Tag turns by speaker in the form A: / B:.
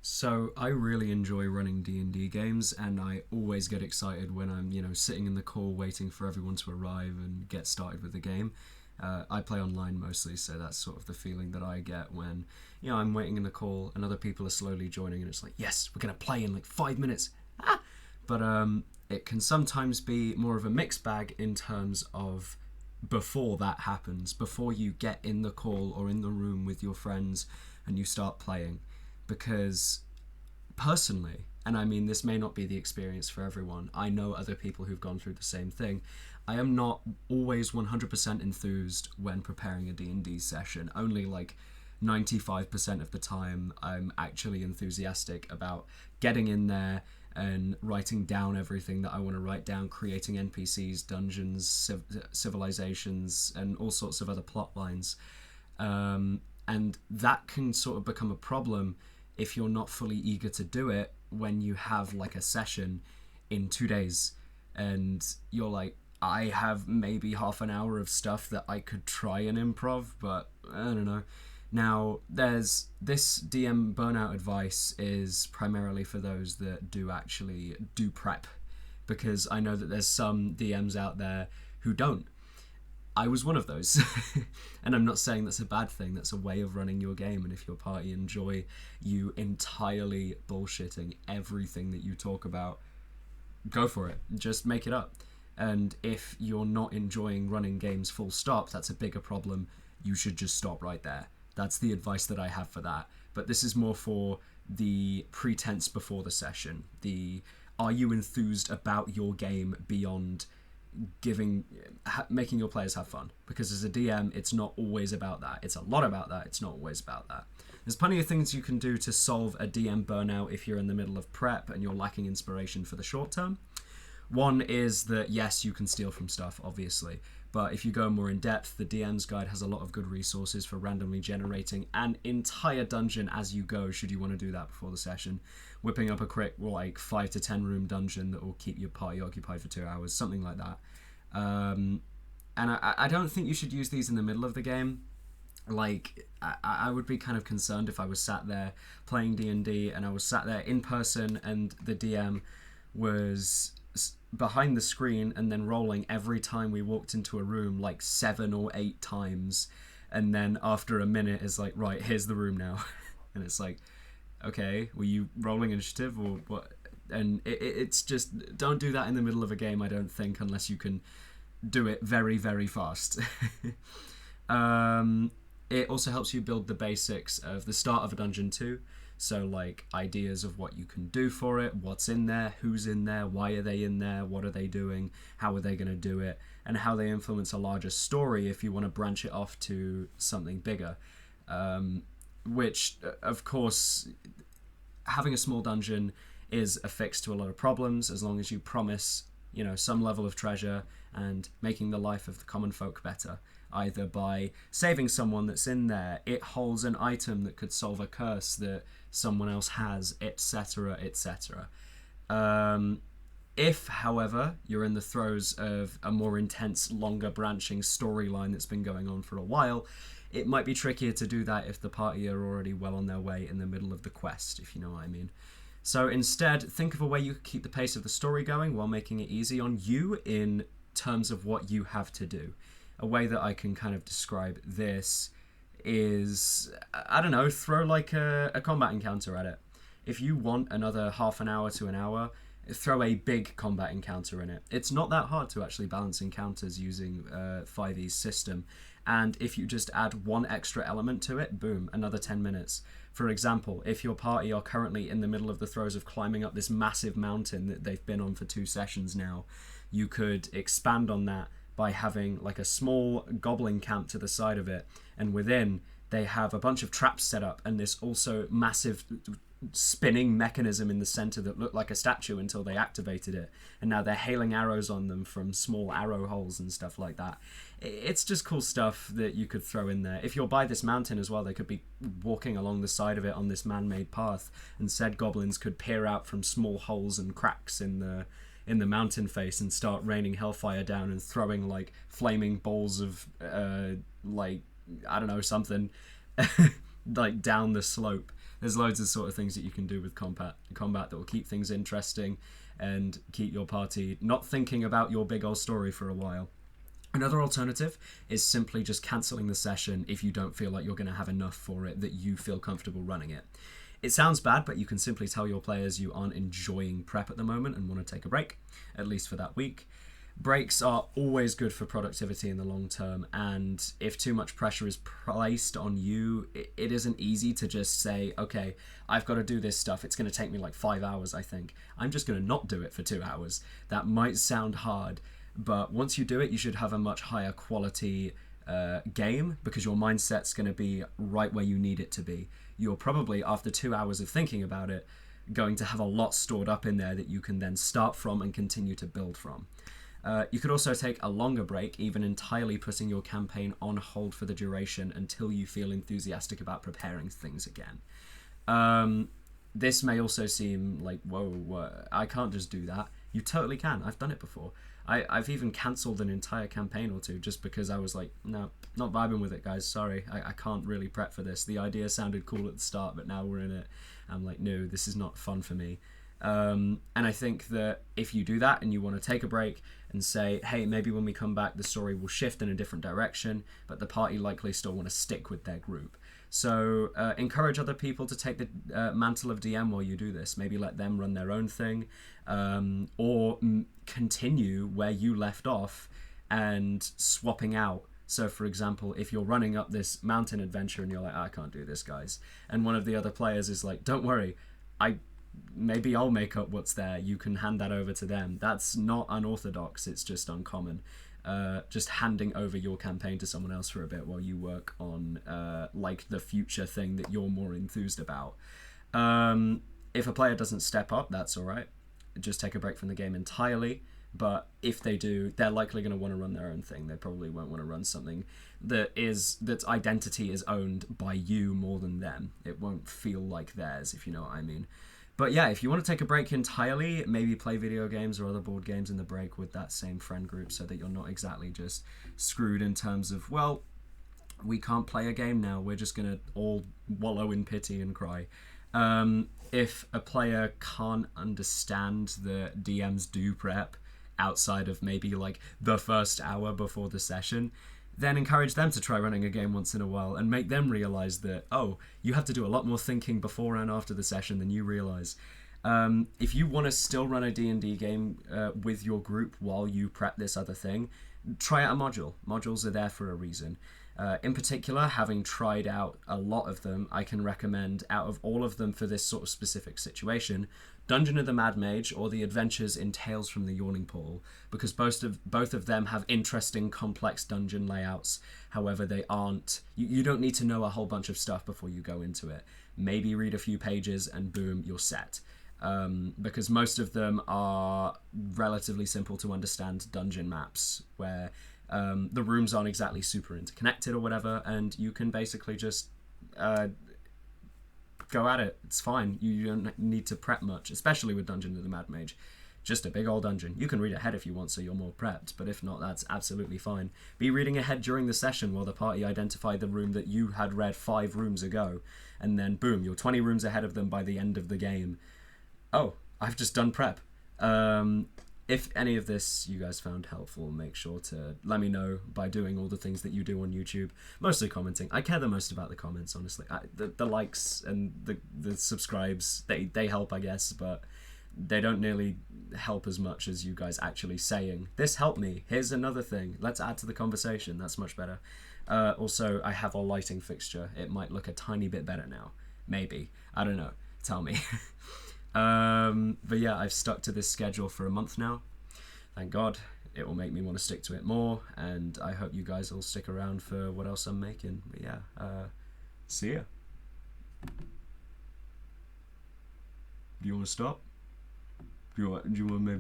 A: So I really enjoy running D&D games, and I always get excited when I'm, sitting in the call waiting for everyone to arrive and get started with the game. I play online mostly, so that's sort of the feeling that I get when, I'm waiting in the call and other people are slowly joining, and it's like, yes, we're gonna play in like 5 minutes. Ah! But it can sometimes be more of a mixed bag in terms of before that happens, before you get in the call or in the room with your friends and you start playing, because personally, and I mean this may not be the experience for everyone, I know other people who've gone through the same thing, I am not always 100% enthused when preparing a D&D session. Only like 95% of the time I'm actually enthusiastic about getting in there and writing down everything that I want to write down, creating NPCs, dungeons, civilizations, and all sorts of other plot lines. And that can sort of become a problem if you're not fully eager to do it when you have like a session in 2 days and you're like, I have maybe half an hour of stuff that I could try and improv, but I don't know. Now, there's this DM burnout advice is primarily for those that do actually do prep, because I know that there's some DMs out there who don't. I was one of those. And I'm not saying that's a bad thing. That's a way of running your game. And if your party enjoy you entirely bullshitting everything that you talk about, go for it. Just make it up. And if you're not enjoying running games full stop, that's a bigger problem. You should just stop right there. That's the advice that I have for that. But this is more for the pretense before the session. Are you enthused about your game beyond making your players have fun? Because as a DM, it's not always about that. It's a lot about that. It's not always about that. There's plenty of things you can do to solve a DM burnout if you're in the middle of prep and you're lacking inspiration for the short term. One is that, yes, you can steal from stuff, obviously, but if you go more in depth, the DM's guide has a lot of good resources for randomly generating an entire dungeon as you go, should you want to do that before the session. Whipping up a quick, like, 5 to 10 room dungeon that will keep your party occupied for 2 hours, something like that. And I don't think you should use these in the middle of the game. Like, I would be kind of concerned if I was sat there playing D&D and I was sat there in person and the DM was behind the screen and then rolling every time we walked into a room like 7 or 8 times, and then after a minute is like, right, here's the room now. And it's like, okay, were you rolling initiative or what? And it's just, don't do that in the middle of a game, I don't think, unless you can do it very, very fast. It also helps you build the basics of the start of a dungeon too. So, like, ideas of what you can do for it, what's in there, who's in there, why are they in there, what are they doing, how are they going to do it, and how they influence a larger story if you want to branch it off to something bigger. Which, of course, having a small dungeon is a fix to a lot of problems, as long as you promise, some level of treasure and making the life of the common folk better. Either by saving someone that's in there, it holds an item that could solve a curse that someone else has, etc., etc. If, however, you're in the throes of a more intense, longer branching storyline that's been going on for a while, it might be trickier to do that if the party are already well on their way in the middle of the quest, if you know what I mean. So instead, think of a way you could keep the pace of the story going while making it easy on you in terms of what you have to do. A way that I can kind of describe this is, I don't know, throw like a combat encounter at it. If you want another half an hour to an hour, throw a big combat encounter in it. It's not that hard to actually balance encounters using 5e's system. And if you just add one extra element to it, boom, another 10 minutes. For example, if your party are currently in the middle of the throes of climbing up this massive mountain that they've been on for 2 sessions now, you could expand on that by having like a small goblin camp to the side of it, and within they have a bunch of traps set up and this also massive spinning mechanism in the center that looked like a statue until they activated it, and now they're hailing arrows on them from small arrow holes and stuff like that. It's just cool stuff that you could throw in there. If you're by this mountain as well, they could be walking along the side of it on this man-made path, and said goblins could peer out from small holes and cracks in the mountain face and start raining hellfire down and throwing like flaming balls of like, I don't know, something like down the slope. There's loads of sort of things that you can do with combat that will keep things interesting and keep your party not thinking about your big old story for a while. Another alternative is simply just cancelling the session if you don't feel like you're going to have enough for it that you feel comfortable running it. It sounds bad, but you can simply tell your players you aren't enjoying prep at the moment and want to take a break, at least for that week. Breaks are always good for productivity in the long term, and if too much pressure is placed on you, it isn't easy to just say, okay, I've got to do this stuff. It's going to take me like 5 hours, I think. I'm just going to not do it for 2 hours. That might sound hard, but once you do it, you should have a much higher quality game because your mindset's going to be right where you need it to be. You're probably, after 2 hours of thinking about it, going to have a lot stored up in there that you can then start from and continue to build from. You could also take a longer break, even entirely putting your campaign on hold for the duration until you feel enthusiastic about preparing things again. This may also seem like, whoa, I can't just do that. You totally can. I've done it before. I've even cancelled an entire campaign or two just because I was like, no, not vibing with it, guys. Sorry, I can't really prep for this. The idea sounded cool at the start, but now we're in it. I'm like, no, this is not fun for me. And I think that if you do that and you want to take a break and say, hey, maybe when we come back the story will shift in a different direction, but the party likely still want to stick with their group. So encourage other people to take the mantle of DM while you do this. Maybe let them run their own thing, or continue where you left off and swapping out. So, for example, if you're running up this mountain adventure and you're like, I can't do this, guys, and one of the other players is like, don't worry, maybe I'll make up what's there. You can hand that over to them. That's not unorthodox. It's just uncommon. Just handing over your campaign to someone else for a bit while you work on like the future thing that you're more enthused about. If a player doesn't step up, that's all right. Just take a break from the game entirely. But if they do, they're likely going to want to run their own thing. They probably won't want to run something that's identity is owned by you more than them. It won't feel like theirs, if you know what I mean. But yeah, if you want to take a break entirely, maybe play video games or other board games in the break with that same friend group so that you're not exactly just screwed in terms of, well, we can't play a game now. We're just going to all wallow in pity and cry. If a player can't understand that DMs do prep outside of maybe like the first hour before the session, then encourage them to try running a game once in a while and make them realize that, oh, you have to do a lot more thinking before and after the session than you realize. If you want to still run a D&D game with your group while you prep this other thing, try out a module. Modules are there for a reason. In particular, having tried out a lot of them, I can recommend, out of all of them for this sort of specific situation, Dungeon of the Mad Mage or The Adventures in Tales from the Yawning Pool, because both of them have interesting, complex dungeon layouts. However, they aren't... You don't need to know a whole bunch of stuff before you go into it. Maybe read a few pages and boom, you're set. Because most of them are relatively simple to understand dungeon maps, where the rooms aren't exactly super interconnected or whatever, and you can basically just go at it. It's fine. You don't need to prep much, especially with Dungeon of the Mad Mage. Just a big old dungeon. You can read ahead if you want, so you're more prepped, but if not, that's absolutely fine. Be reading ahead during the session while the party identify the room that you had read 5 rooms ago, and then boom, you're 20 rooms ahead of them by the end of the game. Oh, I've just done prep. If any of this you guys found helpful, make sure to let me know by doing all the things that you do on YouTube. Mostly commenting. I care the most about the comments, honestly. The likes and the subscribes, they help, I guess, but they don't nearly help as much as you guys actually saying, this helped me, here's another thing, let's add to the conversation. That's much better. Also, I have a lighting fixture. It might look a tiny bit better now. Maybe. I don't know. Tell me. But yeah, I've stuck to this schedule for a month now. Thank God. It will make me want to stick to it more, and I hope you guys will stick around for what else I'm making. But yeah, see ya. Do you want to stop? Do you want maybe